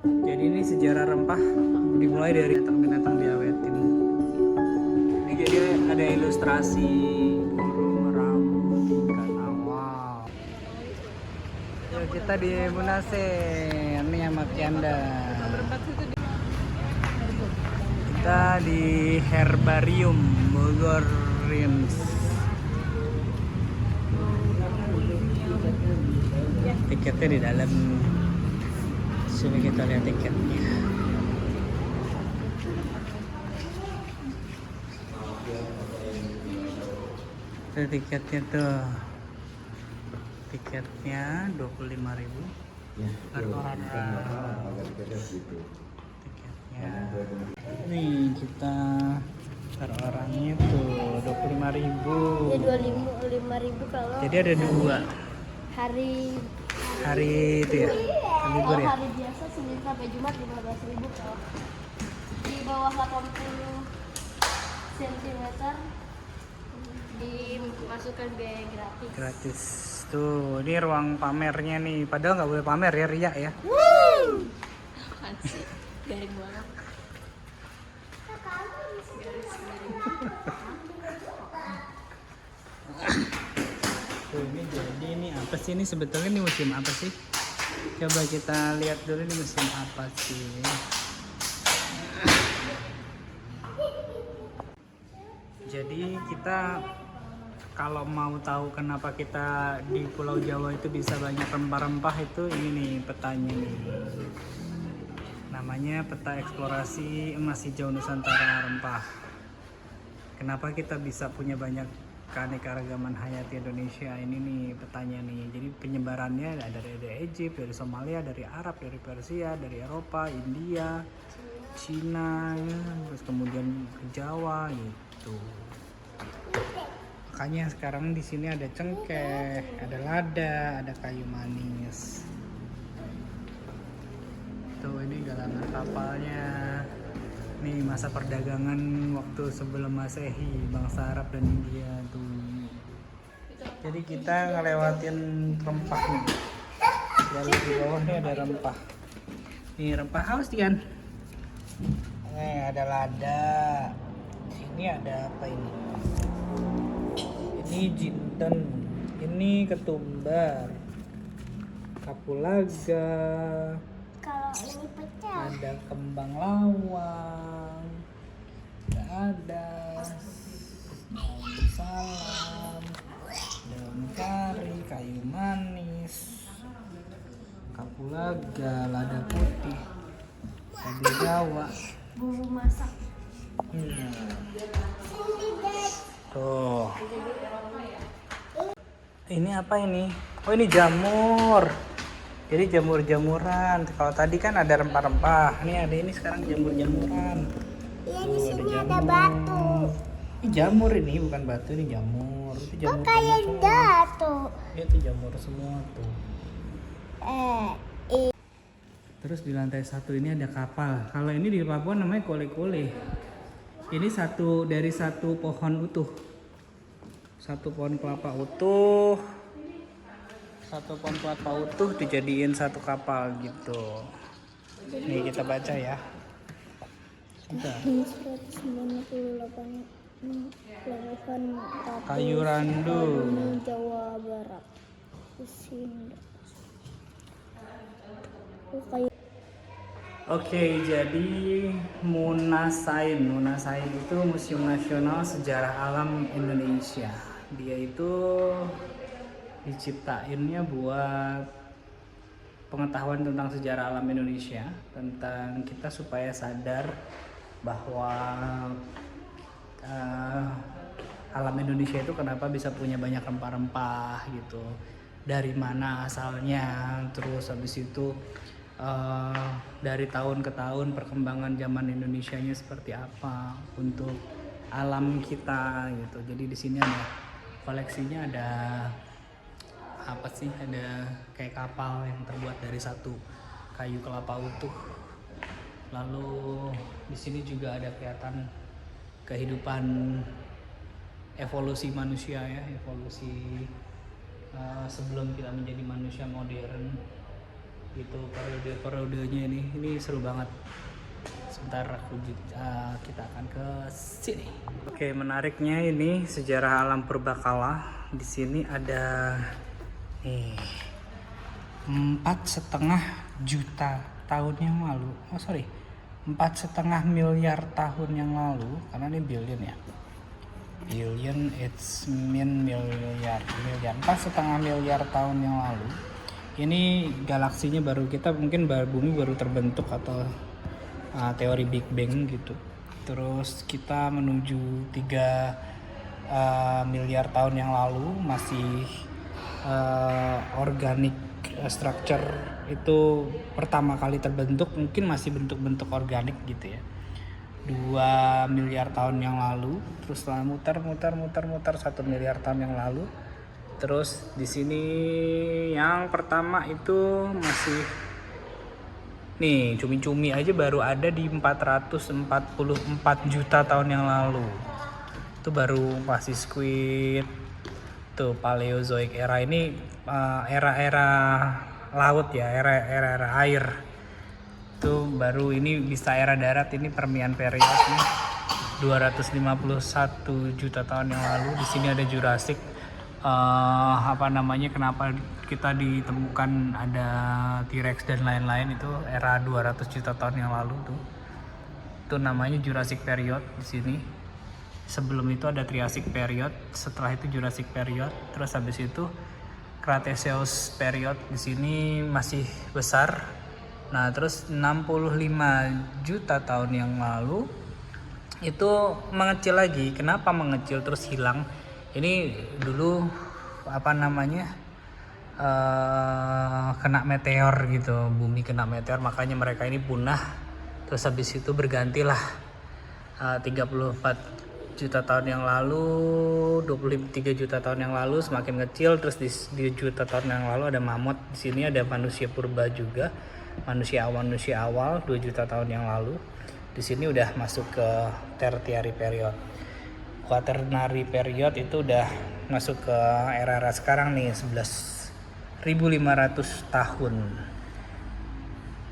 Jadi ini sejarah rempah dimulai dari binatang-binatang diawetin. Ini jadi ada ilustrasi burung merau tingkat awal. Yuk kita di Munase, ini sama Kianda. Kita di Herbarium Bogor Rims. Tiketnya di dalam. Coba kita lihat tiketnya. Itu tiketnya tuh. Tiketnya 25.000 per orang. Tiketnya. Nih kita per orangnya tuh 25.000. Ya 25.000 kalau. Jadi ada dua. Hari itu ya. Libur ya. Hari biasa Senin sampai Jumat 15.000 kalau. Di bawah 80 cm dimasukkan biaya gratis. Gratis. Tuh, ini ruang pamernya nih. Padahal nggak boleh pamer ya, Ria ya. Apaan sih? Garing banget. Tuh, ini jadi ini apa sih ini sebetulnya ini museum apa sih? Coba kita lihat dulu ini museum apa sih. Jadi kita kalau mau tahu kenapa kita di Pulau Jawa itu bisa banyak rempah-rempah itu ini nih petanya nih. Namanya peta eksplorasi emas hijau Nusantara rempah. Kenapa kita bisa punya banyak keanekaragaman hayati Indonesia ini nih petanya nih. Jadi penyebarannya ada dari Egypt, dari Somalia, dari Arab, dari Persia, dari Eropa, India, Cina, ya, terus kemudian ke Jawa gitu. Makanya sekarang di sini ada cengkeh, ada lada, ada kayu manis. Tuh ini galangan kapalnya. Nih masa perdagangan waktu sebelum Masehi, bangsa Arab dan India tuh. Jadi kita ngelewatin rempah nih. Lalu di bawah nih ada rempah. Nih rempah haus kan? Nih ada lada. Sini ada apa ini? Ini jinten, ini ketumbar, kapulaga, Kalau ini pecah. ada kembang lawang, ada daun salam, daun kari, kayu manis, kapulaga, lada putih, cabai Jawa. Bumbu masak. Tuh. Ini apa ini? Oh ini jamur. Jadi jamur-jamuran. Kalau tadi kan ada rempah-rempah. Ini ada ini sekarang jamur-jamuran. Iya Tuh, di sini ada jamur. batu. Ini jamur ini bukan batu, ini jamur. Itu jamur. Kayak semua. batu. Itu jamur semua tuh. Eh, Terus di lantai satu ini ada kapal. Kalau ini di Papua namanya kole-kole. Ini satu dari satu pohon utuh. Satu pohon kelapa utuh. Satu pohon kelapa utuh dijadiin satu kapal gitu. Nih kita baca ya. Kita. 198 pelabuhan Kayu randu. Jawa Barat. Sini. Kayu. Oke, jadi Munasain itu Museum Nasional Sejarah Alam Indonesia. Dia itu diciptainnya buat pengetahuan tentang sejarah alam Indonesia, tentang kita supaya sadar bahwa alam Indonesia itu kenapa bisa punya banyak rempah-rempah gitu, dari mana asalnya, terus habis itu dari tahun ke tahun perkembangan zaman Indonesianya seperti apa untuk alam kita gitu. Jadi di sini ada koleksinya, ada apa sih, ada kayak kapal yang terbuat dari satu kayu kelapa utuh. Lalu di sini juga ada kelihatan kehidupan evolusi manusia ya, evolusi sebelum kita menjadi manusia modern. gitu periodenya ini seru banget. Sebentar kita akan ke sini. Oke, menariknya ini sejarah alam purbakala. Di sini ada 4,5 juta tahun yang lalu. 4,5 miliar tahun yang lalu, karena ini billion ya. Billion it's mean miliar. 4,5 miliar tahun yang lalu. Ini galaksinya mungkin bumi baru terbentuk atau teori Big Bang gitu. Terus kita menuju 3 miliar tahun yang lalu masih organic structure itu pertama kali terbentuk, mungkin masih bentuk-bentuk organik gitu ya. 2 miliar tahun yang lalu, terus setelah muter 1 miliar tahun yang lalu. Terus di sini yang pertama itu masih nih, cumi-cumi aja baru ada di 444 juta tahun yang lalu. Itu baru masih squid. Tuh Paleozoic era ini era-era laut ya, era air. Itu baru ini bisa era darat, ini Permian period nih. 251 juta tahun yang lalu. Di sini ada Jurassic. Kenapa kita ditemukan ada T-Rex dan lain-lain, itu era 200 juta tahun yang lalu tuh. Itu namanya Jurassic period di sini. Sebelum itu ada Triassic period, setelah itu Jurassic period, terus habis itu Cretaceous period. Di sini masih besar. Nah, terus 65 juta tahun yang lalu itu mengecil lagi. Kenapa mengecil terus hilang? Ini dulu kena meteor gitu, bumi kena meteor, makanya mereka ini punah. Terus habis itu bergantilah 34 juta tahun yang lalu, 23 juta tahun yang lalu semakin kecil. Terus di juta tahun yang lalu ada mamut. Di sini ada manusia purba juga, manusia awal 2 juta tahun yang lalu. Di sini udah masuk ke tertiary period. Quaternary period itu udah masuk ke era sekarang nih, 11.500 tahun.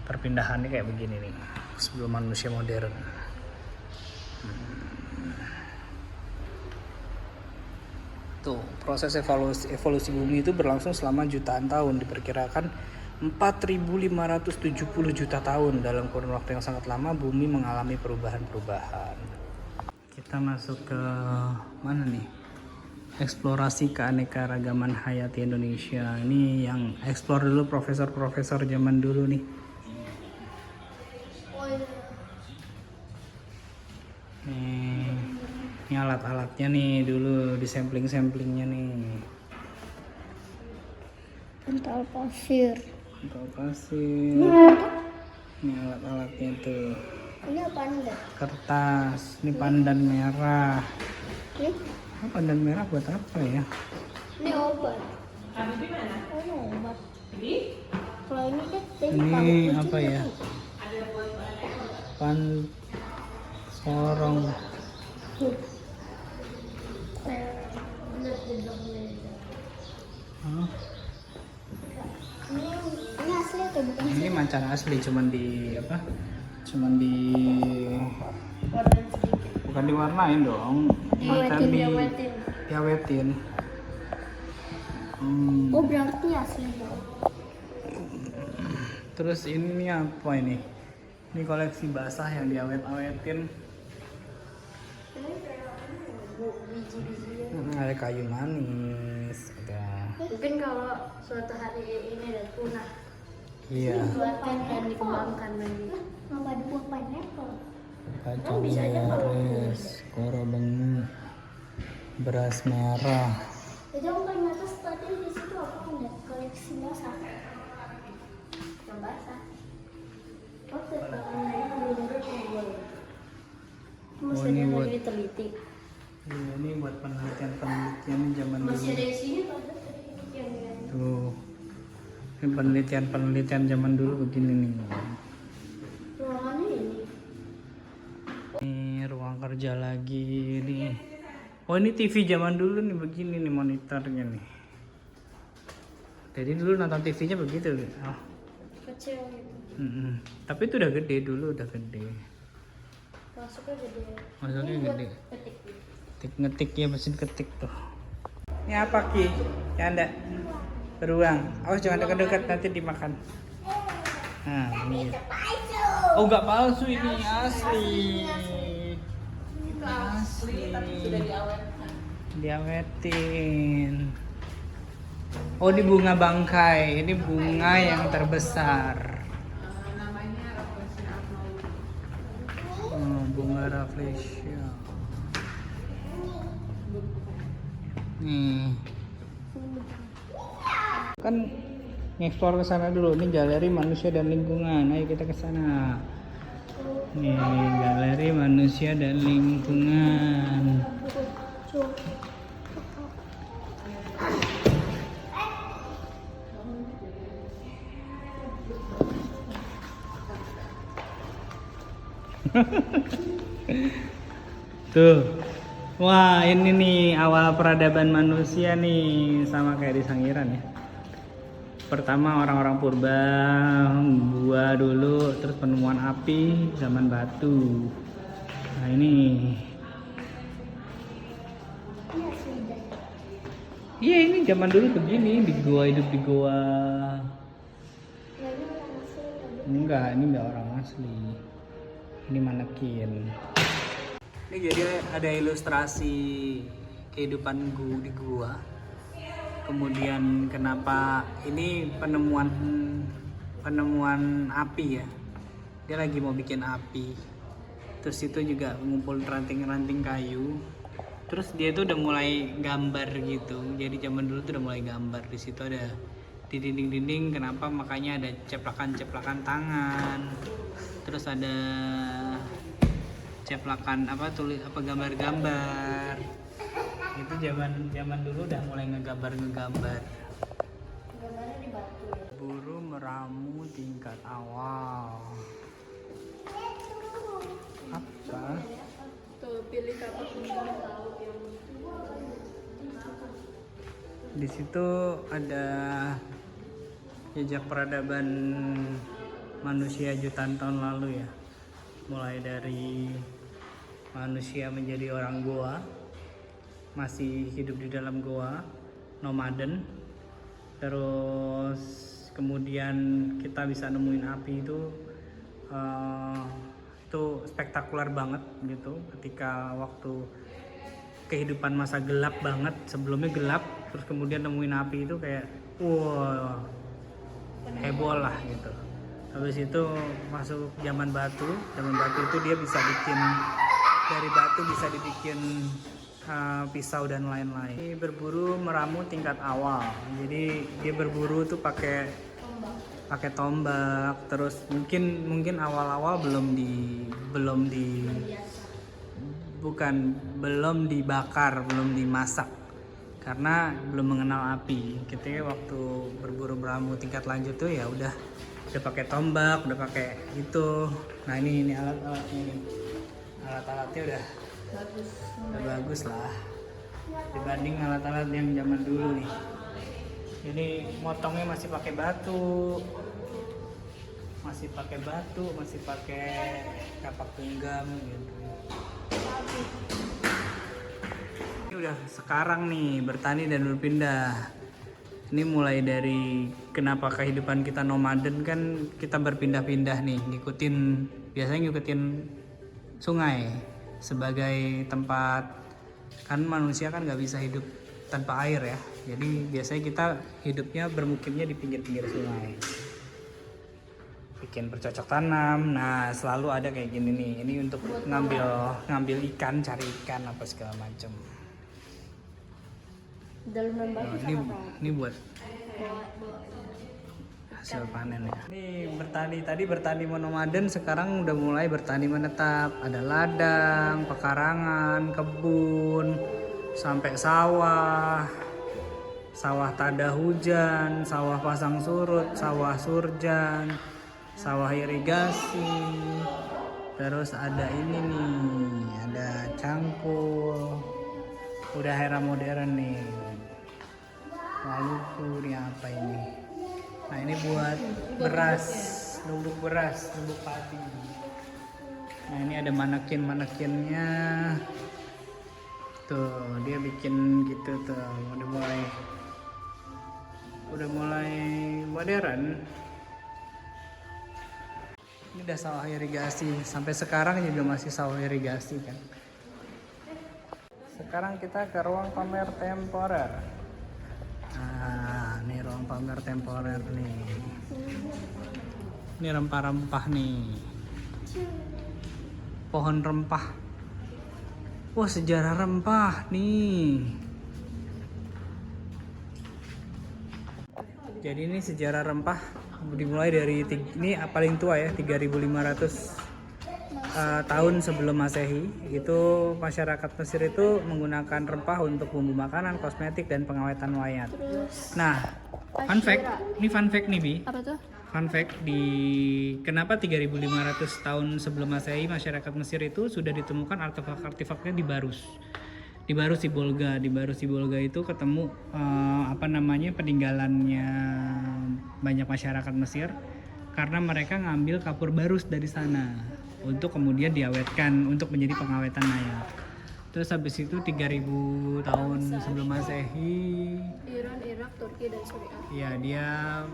Perpindahannya kayak begini nih, sebelum manusia modern. Tuh, proses evolusi bumi itu berlangsung selama jutaan tahun, diperkirakan 4.570 juta tahun. Dalam kurun waktu yang sangat lama, bumi mengalami perubahan-perubahan. Kita masuk ke mana nih? Eksplorasi keanekaragaman hayati Indonesia. Ini yang eksplor dulu profesor-profesor zaman dulu nih. Ini alat-alatnya nih dulu, di sampling-samplingnya nih. Pental pasir. Ini alat-alatnya tuh. Ini apaan enggak? Kertas. Ini pandan merah. Ini? Pandan merah buat apa ya? Ini obat. Ini obat. Kalau ini kan ini apa ya? Sorong. Ini asli atau bukan? Ini macan asli, cuman bukan diwarnain dong. Diawetin. Oh, berarti asli dong. Terus ini apa ini? Ini koleksi basah yang diawet-awetin. Ada kayu manis. Mungkin kalau suatu hari ini ada punah. Iya. Dikeluarkan dan dikembangkan lagi. Nggak ada buah pineapple. Kacang beres, koro bengu, beras merah. Itu yang atas tadi di situ apa enggak? Koleksi basah. Yang basah. Ini buat diteliti. Ini buat penelitian zaman dulu. Masih ada isinya tuh. Tuh. Ini penelitian zaman dulu begini nih. Ruangannya ini. Ini ruang kerja lagi nih. Oh, ini TV zaman dulu nih, begini nih monitornya nih. Jadi dulu nonton TV-nya begitu. Oh. kecil gitu. Tapi itu udah gede dulu, udah gede. Masuknya gede. Masuknya Ini buat gede. ketik. Ngetik ya, mesin ketik tuh. Ini apa Ki? Ya Anda beruang. Awas jangan dekat-dekat nanti dimakan. Nah, ini. Oh nggak palsu, ini asli. Itu asli tapi sudah diawetkan. Diawetin. Oh ini bunga bangkai, ini bunga yang terbesar. Namanya Rafflesia arnoldii. Bunga Rafflesia. Nih. Kan ngeksplor ke sana dulu. Ini galeri manusia dan lingkungan. Ayo kita ke sana. Nih, galeri manusia dan lingkungan. Tuh. Wah, ini nih awal peradaban manusia nih, sama kayak di Sangiran ya. Pertama orang-orang purba, gua dulu, terus penemuan api zaman batu. Nah, ini. Iya, ini zaman dulu begini, di gua, hidup di gua. Enggak, ini enggak orang asli. Ini manekin. Ini jadi ada ilustrasi kehidupan di gua. Kemudian kenapa ini penemuan api ya. Dia lagi mau bikin api. Terus itu juga ngumpul ranting-ranting kayu. Terus dia tuh udah mulai gambar gitu. Jadi zaman dulu tuh udah mulai gambar. Di situ ada di dinding-dinding, kenapa makanya ada ceplakan-ceplakan tangan. Terus ada ceplakan gambar-gambar. Itu zaman dulu udah mulai ngegambar. Gambarnya di batu ya. Buru meramu tingkat awal. Apa? Tuh pilih kapak bunga laut yang Di situ ada jejak peradaban manusia jutaan tahun lalu ya. Mulai dari manusia menjadi orang goa, masih hidup di dalam goa, nomaden. Terus kemudian kita bisa nemuin api itu spektakuler banget gitu. Ketika waktu kehidupan masa gelap banget, sebelumnya gelap, terus kemudian nemuin api itu kayak wow, heboh lah gitu. Habis itu masuk zaman batu itu dia bisa bikin, dari batu bisa dibikin pisau dan lain-lain. Ini berburu meramu tingkat awal, jadi dia berburu tuh pakai tombak, terus mungkin awal-awal belum dibakar, belum dimasak karena belum mengenal api. Kita waktu berburu meramu tingkat lanjut tuh ya udah pakai tombak, udah pakai itu. Nah ini alat-alatnya nih. Alat-alatnya udah bagus lah dibanding alat-alat yang zaman dulu nih. Ini motongnya masih pakai batu, masih pakai kapak genggam gitu. Ini udah sekarang nih bertani dan berpindah. Ini mulai dari kenapa kehidupan kita nomaden, kan kita berpindah-pindah nih, biasanya ngikutin sungai sebagai tempat, kan manusia kan nggak bisa hidup tanpa air ya. Jadi biasanya kita hidupnya bermukimnya di pinggir-pinggir sungai. Bikin bercocok tanam. Nah, selalu ada kayak gini nih. Ini untuk ngambil ikan, cari ikan apa segala macam. Dalunan batu Nah, ini buat hasil panen ya. Ini bertani monomaden, sekarang udah mulai bertani menetap. Ada ladang, pekarangan, kebun, sampai sawah tada hujan, sawah pasang surut, sawah surjan, sawah irigasi. Terus ada ini nih, ada cangkul. Udah era modern nih. Lalu ini apa ini? Nah ini buat beras, bubuk beras, bubuk padi. Nah ini ada manekin-manekinnya. Tuh dia bikin gitu tuh, udah mulai modern. Ini udah sawah irigasi, sampai sekarang juga masih sawah irigasi kan. Sekarang kita ke ruang pamer temporer. Nah, ini ruang pamer temporer nih. Ini rempah-rempah nih. Pohon rempah. Wah, sejarah rempah nih. Jadi ini sejarah rempah dimulai dari ini paling tua ya, 3.500 tahun sebelum Masehi. Itu masyarakat Mesir itu menggunakan rempah untuk bumbu makanan, kosmetik dan pengawetan mayat. Terus Nah, fun fact, ini fun fact nih Bi. apa tuh? Fun fact di kenapa 3.500 tahun sebelum Masehi masyarakat Mesir itu sudah ditemukan artefak-artefaknya di Barus. Di Barus Sibolga, itu ketemu peninggalannya banyak masyarakat Mesir karena mereka ngambil kapur barus dari sana untuk kemudian diawetkan untuk menjadi pengawetan mayat. Terus habis itu 3.000 tahun sebelum Masehi, Iran, Irak, Turki dan Suriah. ya dia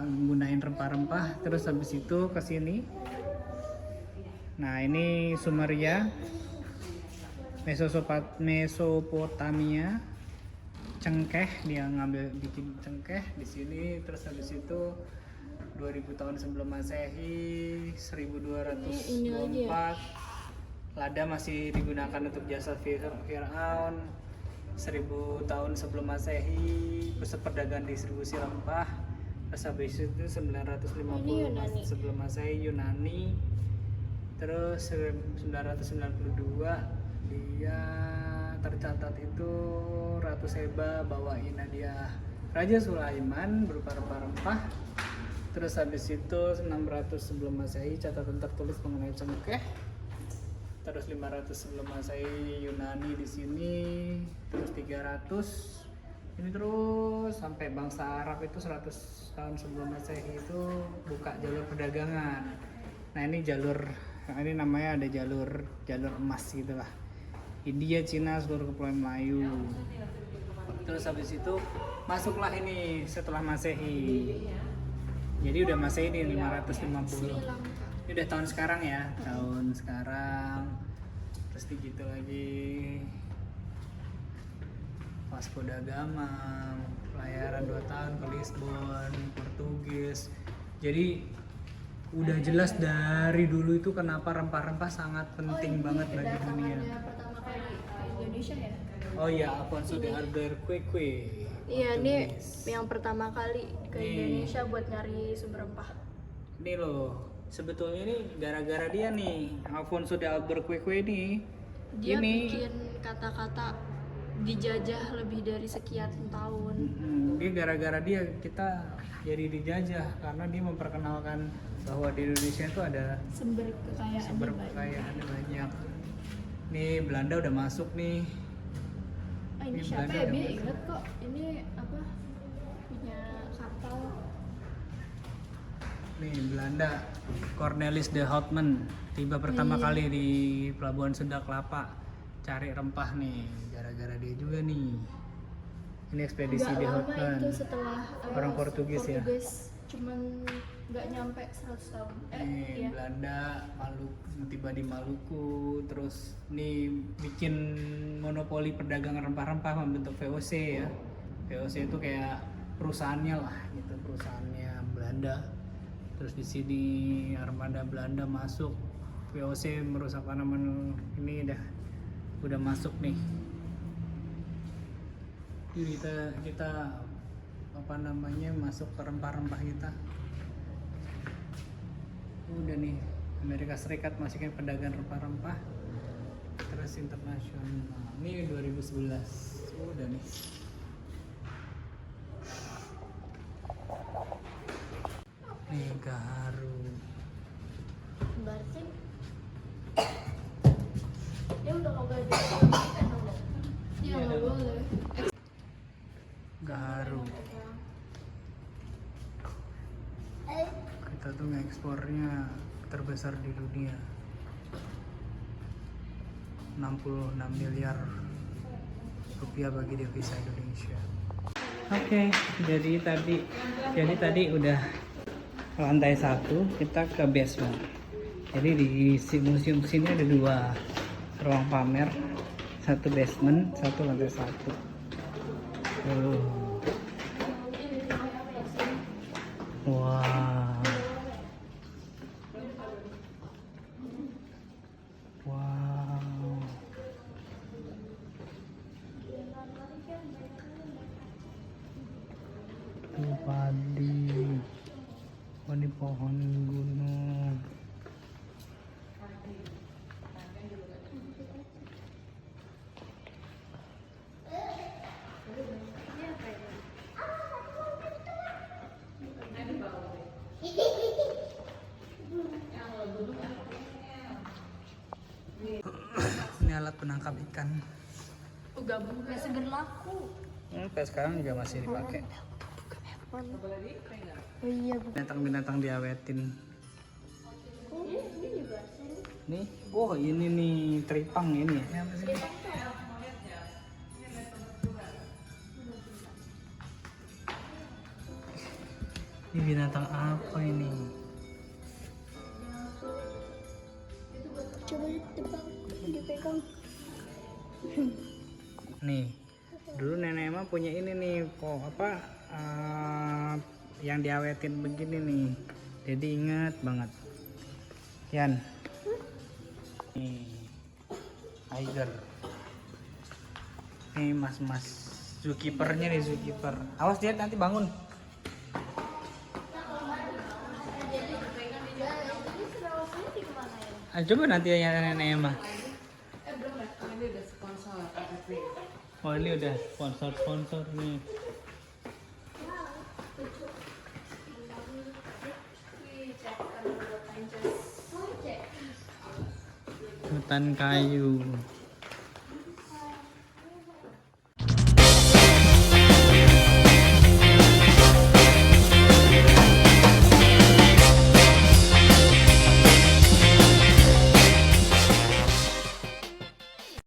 gunain rempah-rempah. Terus habis itu ke sini. Nah, ini Sumeria, Mesopotamia, cengkeh, dia bikin cengkeh di sini. Terus habis itu 2000 tahun sebelum Masehi, 1224 lada masih digunakan untuk jasa Firaun. 1000 tahun sebelum Masehi, pusat perdagangan distribusi rempah. Terus habis itu 950 sebelum Masehi Yunani. Terus 992 dia tercatat itu Ratu Seba bawain hadiah Raja Sulaiman berupa rempah-rempah. Terus habis itu 600 sebelum Masehi catatan tertulis mengenai cengkeh. Terus 500 sebelum Masehi Yunani di sini. Terus 300 ini terus sampai bangsa Arab itu 100 tahun sebelum Masehi itu buka jalur perdagangan. Nah ini ini namanya ada jalur emas gitulah. India, Cina, seluruh kepulauan Melayu. Terus habis itu masuklah ini setelah Masehi. Jadi udah Masehi ini 550. Ini udah tahun sekarang ya, tahun sekarang. Terus gitu lagi. Vasco da Gama, pelayaran 2 tahun ke Lisbon, Portugis. Jadi udah jelas dari dulu itu kenapa rempah-rempah sangat penting banget bagi dunia. Pertama kali ke Indonesia ya? Oh iya, Alfonso de Albuquerque. Iya, ini yang pertama kali ke Indonesia buat nyari sumber rempah. Ini loh, sebetulnya ini gara-gara dia nih, Alfonso de Albuquerque ini. Dia bikin kata-kata dijajah lebih dari sekian tahun. Dia gara-gara dia kita jadi dijajah karena dia memperkenalkan bahwa di Indonesia itu ada Sumber kekayaan banyak. Nih Belanda udah masuk nih. Ini siapa ya? Dia inget kok. Ini apa? Punya kapal. Nih Belanda, Cornelis de Houtman tiba pertama kali di Pelabuhan Sunda Kelapa cari rempah nih, gara-gara dia juga nih. Ini ekspedisi de Houtman. Itu setelah orang Portugis ya. Cuman nggak nyampe 100 tahun. Nih Iya. Belanda, tiba di Maluku, terus nih bikin monopoli perdagangan rempah-rempah membentuk VOC ya. VOC itu kayak perusahaannya lah gitu, perusahaannya Belanda. Terus di sini armada Belanda masuk, VOC merusak tanaman ini udah masuk nih. Jadi kita masuk ke rempah-rempah kita. Udah nih, Amerika Serikat masukin pedagang rempah-rempah. Terus internasional. Ini 2011. Udah nih. Nih gaharu. Berarti Dia udah kagak diperhatikan dong. Iya, nggak boleh. Gaharu. pengekspornya terbesar di dunia. 66 miliar rupiah bagi devisa Indonesia. Oke, jadi tadi udah lantai 1, kita ke basement. Jadi di museum sini ada 2 ruang pamer, 1 basement, 1 lantai 1. Wow. Wow. Tuh padi. Oh, di pohon gunung. Ini alat penangkap ikan. Gabung Nggak seger laku. Sampai sekarang juga masih dipakai. Oh iya, Bu. Binatang-binatang diawetin. Ini juga. Nih, oh ini nih teripang ini. Ya, apa sih? Ini binatang apa ini? Coba ditebak, dipegang. Nih, dulu nenek mah punya ini nih, kok apa yang diawetin begini nih. Jadi ingat banget. Yan. Nih, tiger. Nih mas-mas zookeepernya nih, zookeeper. Awas dia nanti bangun. Coba nanti ya nenek mah. Oh ini udah sponsor nih. Hutan kayu.